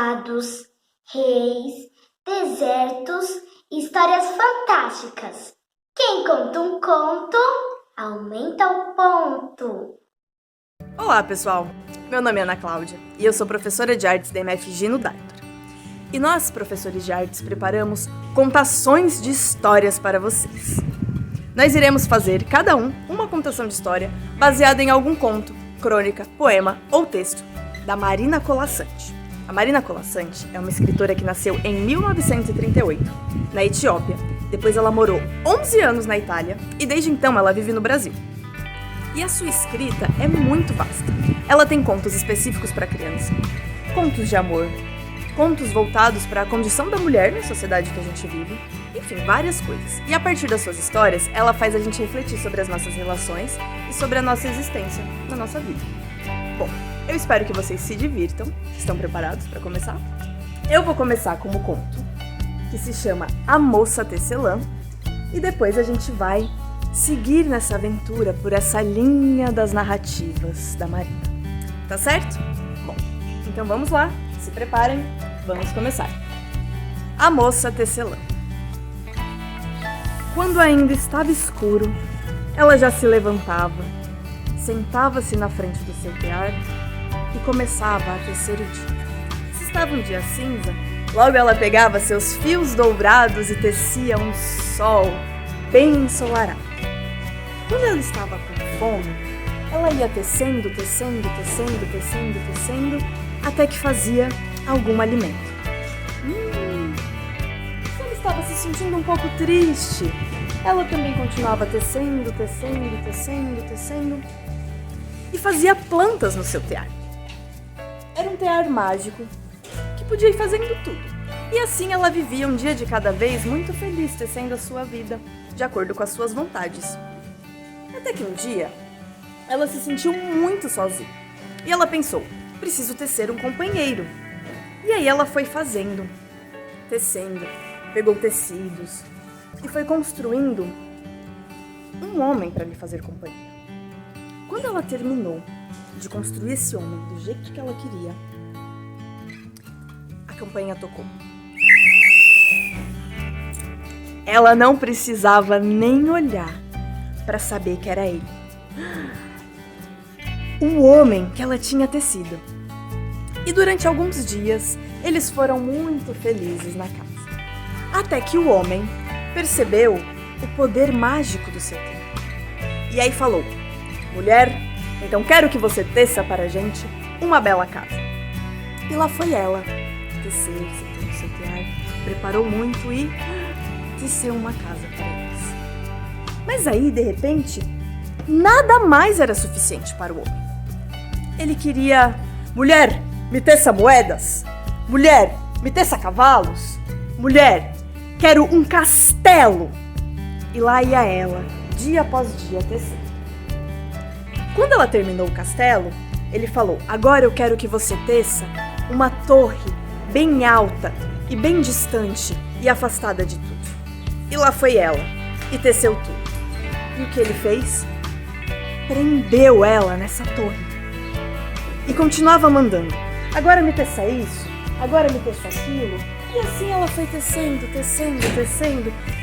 fados, reis, desertos e histórias fantásticas. Quem conta um conto, aumenta o ponto. Olá, pessoal! Meu nome é Ana Cláudia e eu sou professora de artes da MFG no Dartor. E nós, professores de artes, preparamos contações de histórias para vocês. Nós iremos fazer, cada um, uma contação de história baseada em algum conto, crônica, poema ou texto da Marina Colaçante. A Marina Colaçante é uma escritora que nasceu em 1938, na Etiópia. Depois ela morou 11 anos na Itália e desde então ela vive no Brasil. E a sua escrita é muito vasta. Ela tem contos específicos para criança, contos de amor, contos voltados para a condição da mulher na sociedade que a gente vive, enfim, várias coisas. E a partir das suas histórias, ela faz a gente refletir sobre as nossas relações e sobre a nossa existência na nossa vida. Bom, eu espero que vocês se divirtam. Estão preparados para começar? Eu vou começar com um conto que se chama A Moça Tecelã e depois a gente vai seguir nessa aventura por essa linha das narrativas da Marina. Tá certo? Bom, então vamos lá, se preparem, vamos começar. A Moça Tecelã. Quando ainda estava escuro, ela já se levantava, sentava-se na frente do seu tear e começava a tecer o dia. Se estava um dia cinza, logo ela pegava seus fios dourados e tecia um sol bem ensolarado. Quando ela estava com fome, ela ia tecendo, até que fazia algum alimento. Ela estava se sentindo um pouco triste. Ela também continuava tecendo e fazia plantas no seu tear. Era um tear mágico que podia ir fazendo tudo. E assim ela vivia um dia de cada vez muito feliz tecendo a sua vida, de acordo com as suas vontades. Até que um dia, ela se sentiu muito sozinha. E ela pensou, preciso tecer um companheiro. E aí ela foi fazendo, tecendo, pegou tecidos e foi construindo um homem para lhe fazer companhia. Quando ela terminou de construir esse homem do jeito que ela queria, a campainha tocou. Ela não precisava nem olhar para saber que era ele. O homem que ela tinha tecido. E durante alguns dias, eles foram muito felizes na casa. Até que o homem percebeu o poder mágico do seu tempo. E aí falou, mulher, então quero que você teça para a gente uma bela casa. E lá foi ela, tecer, sentou no seu tear, preparou muito e teceu uma casa para eles. Mas aí, de repente, nada mais era suficiente para o homem. Ele queria, mulher, me teça moedas. Mulher, me teça cavalos. Mulher, quero um castelo. E lá ia ela, dia após dia, tecendo. Quando ela terminou o castelo, ele falou, agora eu quero que você teça uma torre bem alta e bem distante e afastada de tudo. E lá foi ela, e teceu tudo. E o que ele fez? Prendeu ela nessa torre. E continuava mandando. Agora me teça isso, agora me teça aquilo. E assim ela foi tecendo.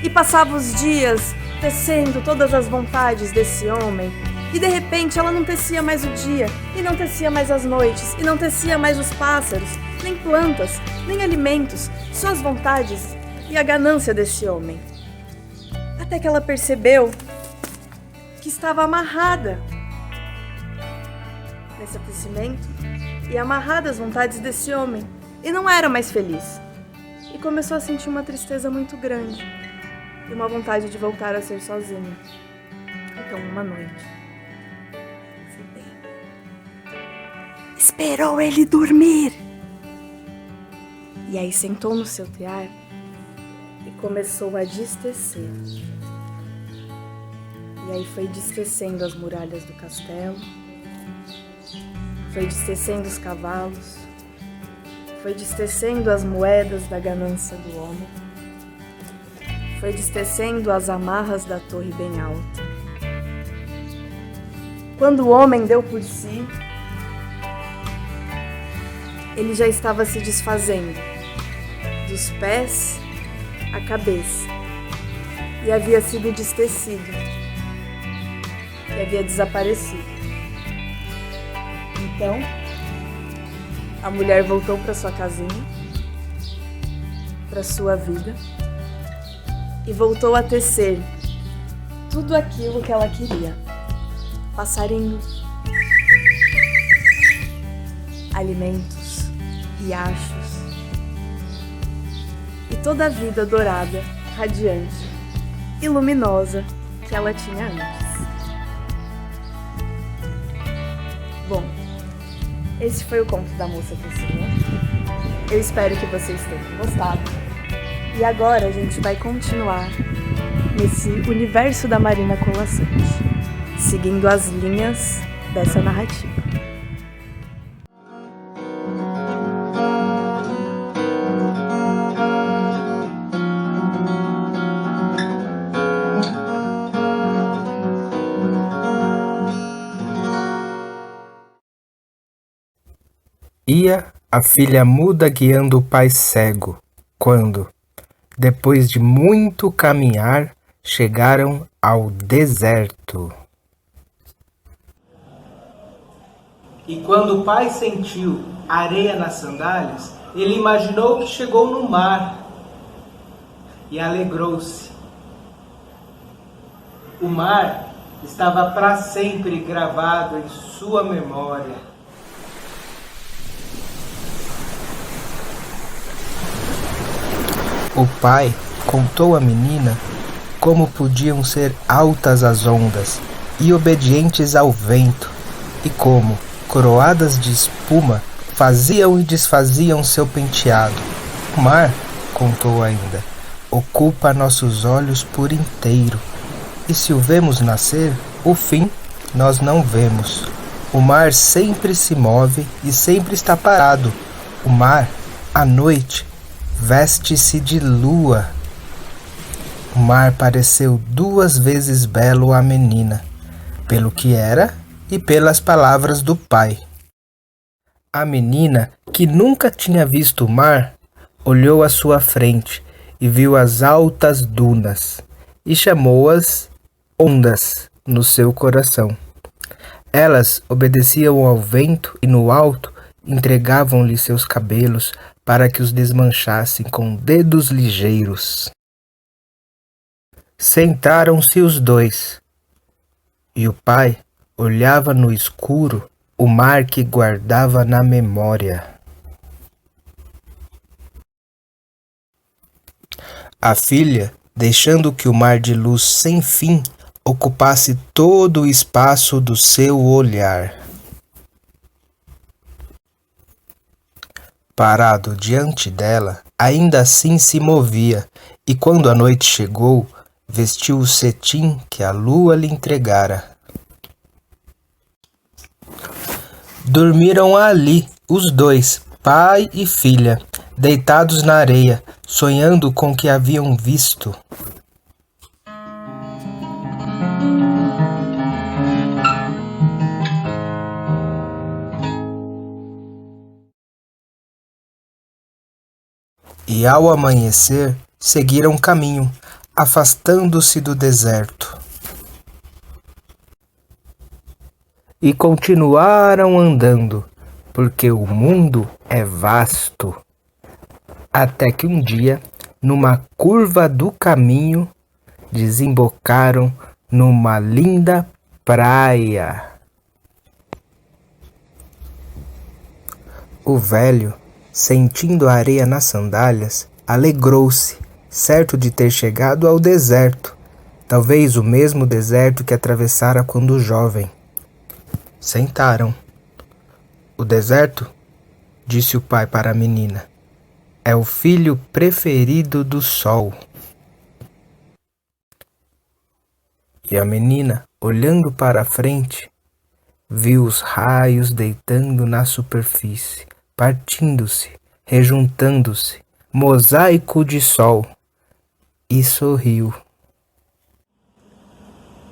E passava os dias tecendo todas as vontades desse homem. E de repente ela não tecia mais o dia, e não tecia mais as noites, e não tecia mais os pássaros, nem plantas, nem alimentos, só as vontades e a ganância desse homem. Até que ela percebeu que estava amarrada nesse tecimento e amarrada às vontades desse homem e não era mais feliz. E começou a sentir uma tristeza muito grande e uma vontade de voltar a ser sozinha. Então, uma noite, esperou ele dormir. E aí sentou no seu tear e começou a destecer. E aí foi destecendo as muralhas do castelo, foi destecendo os cavalos, foi destecendo as moedas da ganância do homem, foi destecendo as amarras da torre bem alta. Quando o homem deu por si, ele já estava se desfazendo, dos pés à cabeça, e havia sido destecido, e havia desaparecido. Então, a mulher voltou para sua casinha, para sua vida, e voltou a tecer tudo aquilo que ela queria: passarinhos, alimentos, riachos e toda a vida dourada, radiante e luminosa que ela tinha antes. Bom, esse foi o conto da moça tecelã. Eu espero que vocês tenham gostado. E agora a gente vai continuar nesse universo da Marina Colasanti, seguindo as linhas dessa narrativa. Ia a filha muda guiando o pai cego, quando, depois de muito caminhar, chegaram ao deserto. E quando o pai sentiu areia nas sandálias, ele imaginou que chegou no mar e alegrou-se. O mar estava para sempre gravado em sua memória. O pai contou à menina como podiam ser altas as ondas e obedientes ao vento, e como, coroadas de espuma, faziam e desfaziam seu penteado. O mar, contou ainda, ocupa nossos olhos por inteiro, e se o vemos nascer, o fim nós não vemos. O mar sempre se move e sempre está parado. O mar, à noite, veste-se de lua. O mar pareceu 2 vezes belo à menina, pelo que era e pelas palavras do pai. A menina, que nunca tinha visto o mar, olhou à sua frente e viu as altas dunas, e chamou-as ondas no seu coração. Elas obedeciam ao vento e no alto entregavam-lhe seus cabelos para que os desmanchassem com dedos ligeiros. Sentaram-se os dois, e o pai olhava no escuro o mar que guardava na memória. A filha, deixando que o mar de luz sem fim ocupasse todo o espaço do seu olhar. Parado diante dela, ainda assim se movia, e quando a noite chegou, vestiu o cetim que a lua lhe entregara. Dormiram ali, os dois, pai e filha, deitados na areia, sonhando com o que haviam visto. E ao amanhecer, seguiram caminho, afastando-se do deserto. E continuaram andando, porque o mundo é vasto. Até que um dia, numa curva do caminho, desembocaram numa linda praia. O velho, sentindo a areia nas sandálias, alegrou-se, certo de ter chegado ao deserto, talvez o mesmo deserto que atravessara quando jovem. Sentaram. O deserto, disse o pai para a menina, é o filho preferido do sol. E a menina, olhando para a frente, viu os raios deitando na superfície, partindo-se, rejuntando-se, mosaico de sol, e sorriu.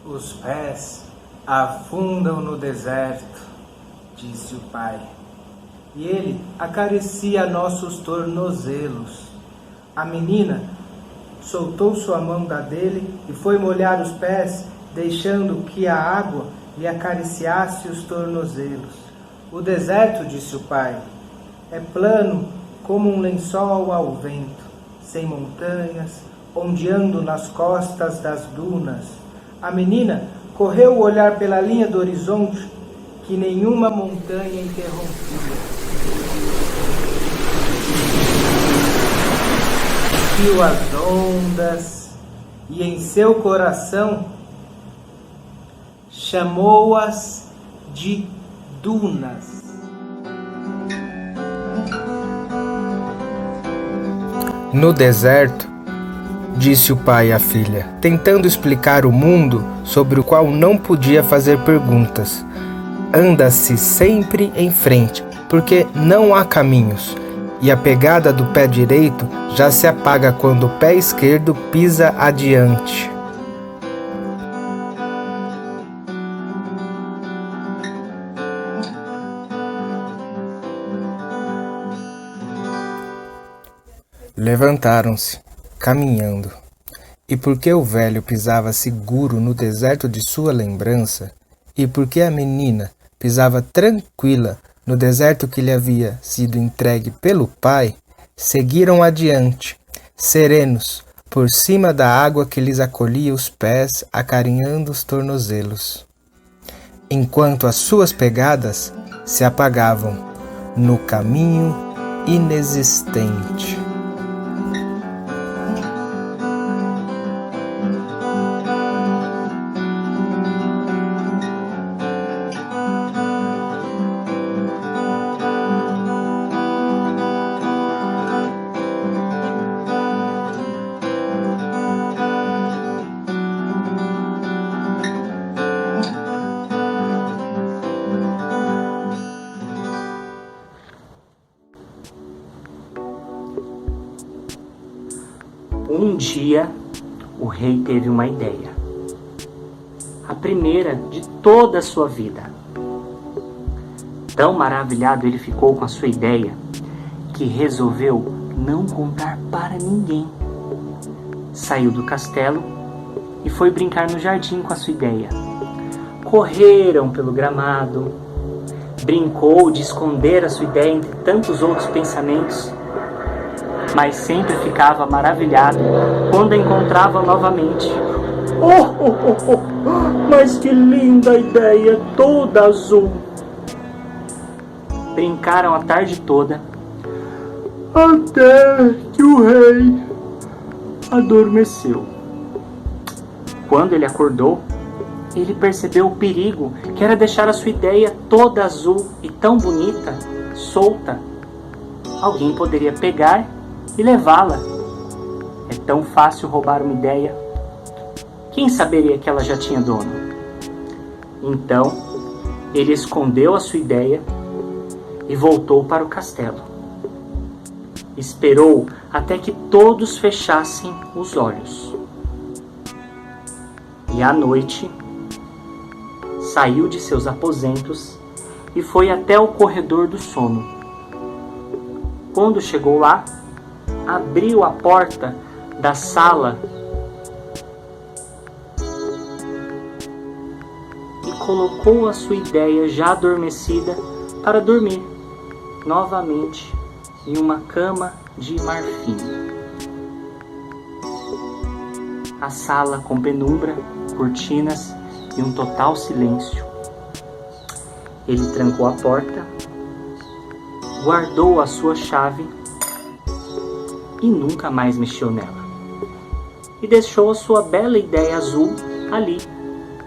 Os pés afundam no deserto, disse o pai. e ele acaricia nossos tornozelos. A menina soltou sua mão da dele e foi molhar os pés, deixando que a água lhe acariciasse os tornozelos. O deserto, disse o pai, é plano como um lençol ao vento, sem montanhas, ondeando nas costas das dunas. A menina correu o olhar pela linha do horizonte, que nenhuma montanha interrompia. Viu as ondas e em seu coração chamou-as de dunas. No deserto, disse o pai à filha, tentando explicar o mundo sobre o qual não podia fazer perguntas. Anda-se sempre em frente, porque não há caminhos, e a pegada do pé direito já se apaga quando o pé esquerdo pisa adiante. Levantaram-se, caminhando, e porque o velho pisava seguro no deserto de sua lembrança, e porque a menina pisava tranquila no deserto que lhe havia sido entregue pelo pai, seguiram adiante, serenos, por cima da água que lhes acolhia os pés, acarinhando os tornozelos, enquanto as suas pegadas se apagavam no caminho inexistente. Um dia, o rei teve uma ideia. A primeira de toda a sua vida. Tão maravilhado ele ficou com a sua ideia, que resolveu não contar para ninguém. Saiu do castelo e foi brincar no jardim com a sua ideia. Correram pelo gramado, brincou de esconder a sua ideia entre tantos outros pensamentos, mas sempre ficava maravilhado quando a encontrava novamente. Mas que linda ideia, toda azul! Brincaram a tarde toda, até que o rei adormeceu. Quando ele acordou, ele percebeu o perigo que era deixar a sua ideia toda azul e tão bonita, solta. Alguém poderia pegar e levá-la. É tão fácil roubar uma ideia. Quem saberia que ela já tinha dono? Então, ele escondeu a sua ideia e voltou para o castelo. Esperou até que todos fechassem os olhos. E à noite, saiu de seus aposentos e foi até o corredor do sono. Quando chegou lá, abriu a porta da sala e colocou a sua ideia já adormecida para dormir novamente em uma cama de marfim. A sala com penumbra, cortinas e um total silêncio. Ele trancou a porta, guardou a sua chave e nunca mais mexeu nela. E deixou a sua bela ideia azul ali,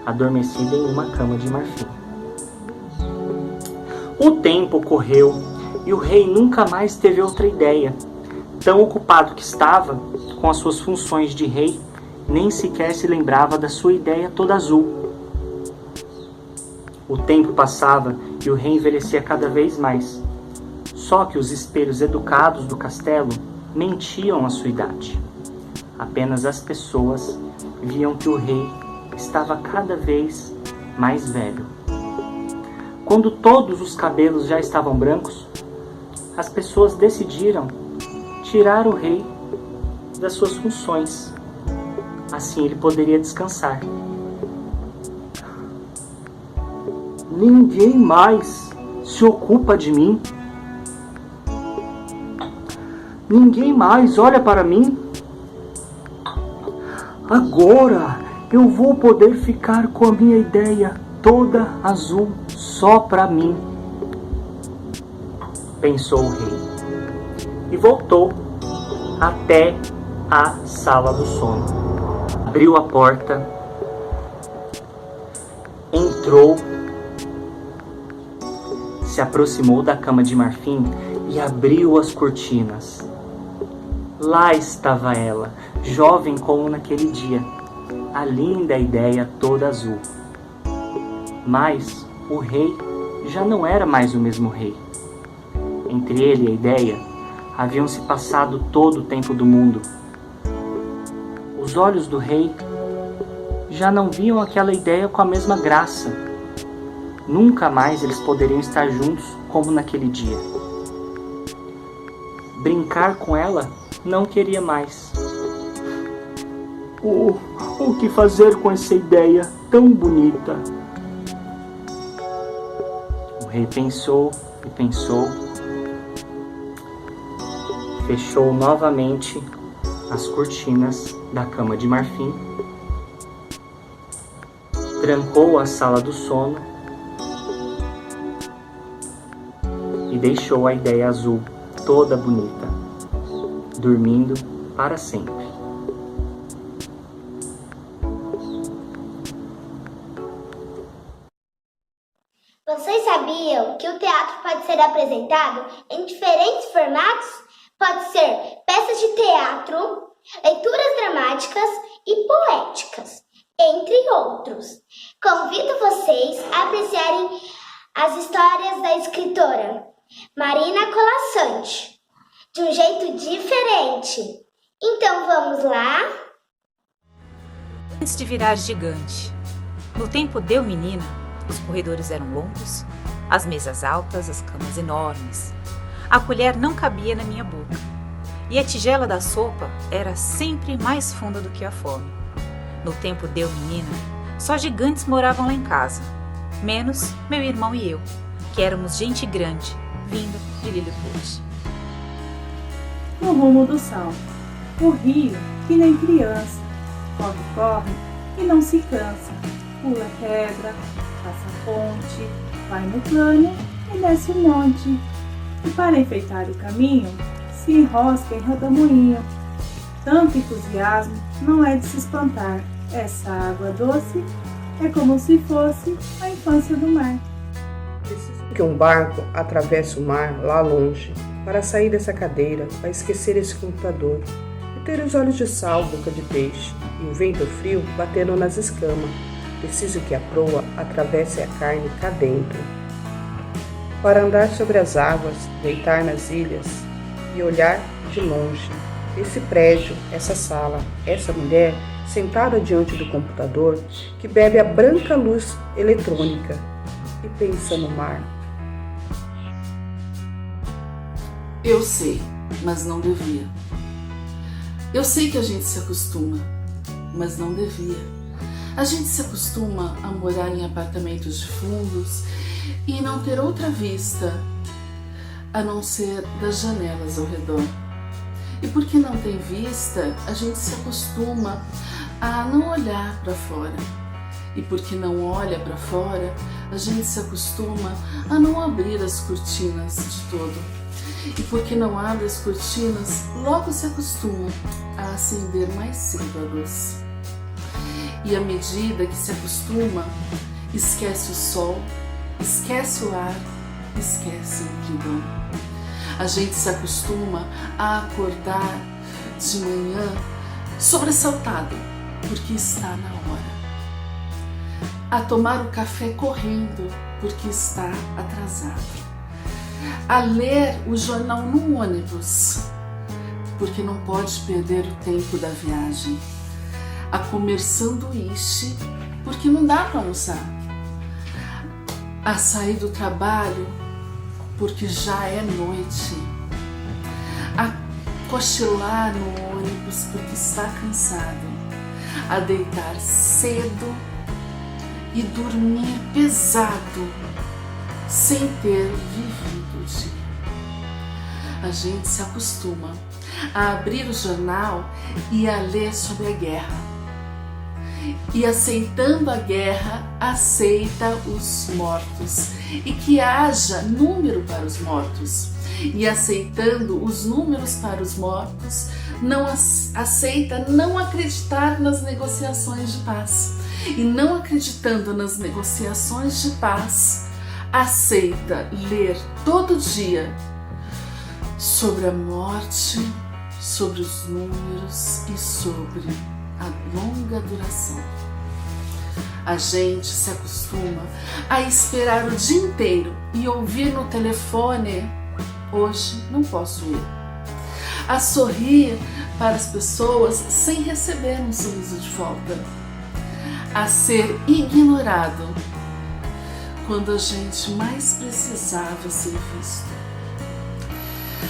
adormecida em uma cama de marfim. O tempo correu e o rei nunca mais teve outra ideia. Tão ocupado que estava com as suas funções de rei, nem sequer se lembrava da sua ideia toda azul. O tempo passava e o rei envelhecia cada vez mais. Só que os espelhos educados do castelo mentiam a sua idade. Apenas as pessoas viam que o rei estava cada vez mais velho. Quando todos os cabelos já estavam brancos, as pessoas decidiram tirar o rei das suas funções. Assim ele poderia descansar. Ninguém mais se ocupa de mim. Ninguém mais olha para mim. Agora eu vou poder ficar com a minha ideia toda azul só para mim, pensou o rei. E voltou até a sala do sono. Abriu a porta, entrou, se aproximou da cama de marfim e abriu as cortinas. Lá estava ela, jovem como naquele dia, a linda ideia toda azul. Mas o rei já não era mais o mesmo rei. Entre ele e a ideia, haviam se passado todo o tempo do mundo. Os olhos do rei já não viam aquela ideia com a mesma graça. Nunca mais eles poderiam estar juntos como naquele dia. Brincar com ela não queria mais. O que fazer com essa ideia tão bonita? O rei pensou e pensou. Fechou novamente as cortinas da cama de marfim, trancou a sala do sono e deixou a ideia azul toda bonita, dormindo para sempre. Vocês sabiam que o teatro pode ser apresentado em diferentes formatos? Pode ser peças de teatro, leituras dramáticas e poéticas, entre outros. Convido vocês a apreciarem as histórias da escritora Marina Colasanti, de um jeito diferente. Então vamos lá? Antes de virar gigante, no tempo de eu menina, os corredores eram longos, as mesas altas, as camas enormes. A colher não cabia na minha boca, e a tigela da sopa era sempre mais funda do que a fome. No tempo de eu menina, só gigantes moravam lá em casa, menos meu irmão e eu, que éramos gente grande, vinda de Lilliput. No rumo do sal, o rio, que nem criança, corre, corre e não se cansa, pula pedra, passa ponte, vai no plano e desce o monte. E para enfeitar o caminho, se enrosca em redemoinho. Tanto entusiasmo não é de se espantar. Essa água doce é como se fosse a infância do mar. Preciso que um barco atravesse o mar lá longe, para sair dessa cadeira, para esquecer esse computador, e ter os olhos de sal, boca de peixe, e o vento frio batendo nas escamas. Preciso que a proa atravesse a carne cá dentro, para andar sobre as águas, deitar nas ilhas e olhar de longe esse prédio, essa sala, essa mulher sentada diante do computador que bebe a branca luz eletrônica e pensa no mar. Eu sei, mas não devia. Eu sei que a gente se acostuma, mas não devia. A gente se acostuma a morar em apartamentos de fundos e não ter outra vista a não ser das janelas ao redor. E porque não tem vista, a gente se acostuma a não olhar para fora. E porque não olha para fora, a gente se acostuma a não abrir as cortinas de todo. E porque não abre as cortinas, logo se acostuma a acender mais cedo a luz. E à medida que se acostuma, esquece o sol, esquece o ar, esquece a amplidão. A gente se acostuma a acordar de manhã sobressaltado, porque está na hora. A tomar o café correndo, porque está atrasado. A ler o jornal no ônibus, porque não pode perder o tempo da viagem. A comer sanduíche, porque não dá para almoçar. A sair do trabalho porque já é noite, a cochilar no ônibus porque está cansado, a deitar cedo e dormir pesado sem ter vivido o dia. A gente se acostuma a abrir o jornal e a ler sobre a guerra. E aceitando a guerra, aceita os mortos e que haja número para os mortos. E aceitando os números para os mortos, não aceita não acreditar nas negociações de paz. E não acreditando nas negociações de paz, aceita ler todo dia sobre a morte, sobre os números e sobre a longa duração. A gente se acostuma a esperar o dia inteiro e ouvir no telefone: hoje não posso ir. A sorrir para as pessoas sem receber um sorriso de volta. A ser ignorado quando a gente mais precisava ser visto.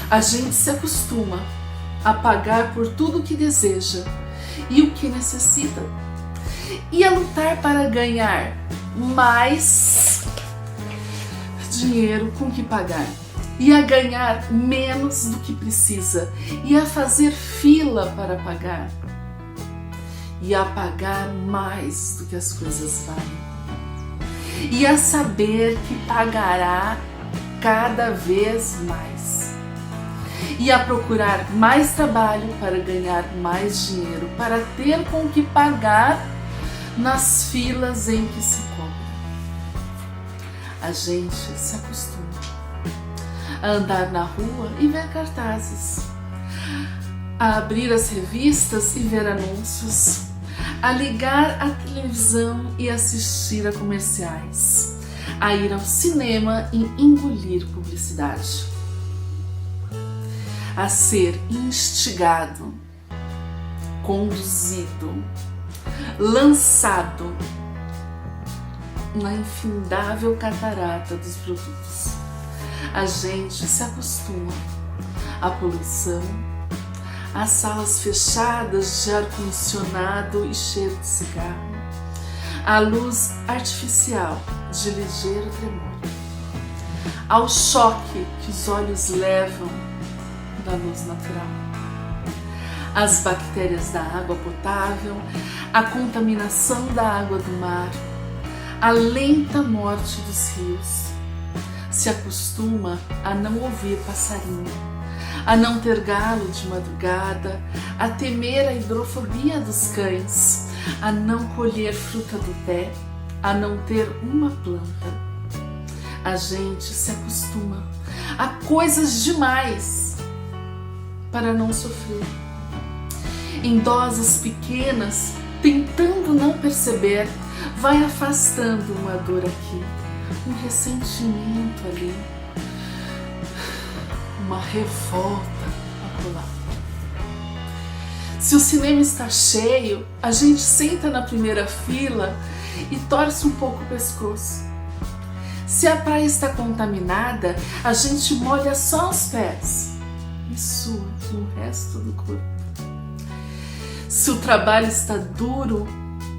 A gente se acostuma a pagar por tudo o que deseja e o que necessita, e a lutar para ganhar mais dinheiro com que pagar, e a ganhar menos do que precisa, e a fazer fila para pagar, e a pagar mais do que as coisas valem, e a saber que pagará cada vez mais, e a procurar mais trabalho para ganhar mais dinheiro, para ter com que pagar nas filas em que se cobra. A gente se acostuma a andar na rua e ver cartazes, a abrir as revistas e ver anúncios, a ligar a televisão e assistir a comerciais, a ir ao cinema e engolir publicidade, a ser instigado, conduzido, lançado na infindável catarata dos produtos. A gente se acostuma à poluição, às salas fechadas de ar-condicionado e cheiro de cigarro, à luz artificial de ligeiro tremor, ao choque que os olhos levam da luz natural, as bactérias da água potável, a contaminação da água do mar, a lenta morte dos rios. Se acostuma a não ouvir passarinho, a não ter galo de madrugada, a temer a hidrofobia dos cães, a não colher fruta do pé, a não ter uma planta. A gente se acostuma a coisas demais para não sofrer. Em doses pequenas, tentando não perceber, vai afastando uma dor aqui, um ressentimento ali, uma revolta acolá. Se o cinema está cheio, a gente senta na primeira fila e torce um pouco o pescoço. Se a praia está contaminada, a gente molha só os pés e sua no resto do corpo. Se o trabalho está duro,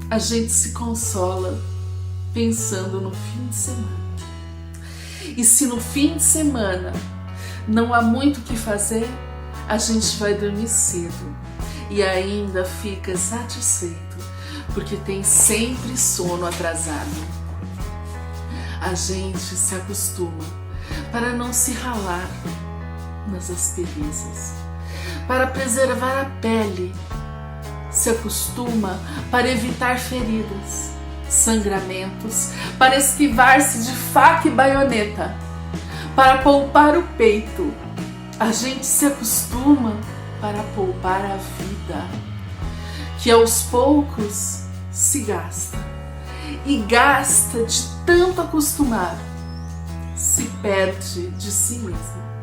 a gente se consola pensando no fim de semana. E se no fim de semana não há muito o que fazer, a gente vai dormir cedo e ainda fica satisfeito porque tem sempre sono atrasado. A gente se acostuma para não se ralar nas asperezas, para preservar a pele, se acostuma para evitar feridas, sangramentos, para esquivar-se de faca e baioneta, para poupar o peito. A gente se acostuma para poupar a vida, que aos poucos se gasta, e gasta de tanto acostumar, se perde de si mesmo.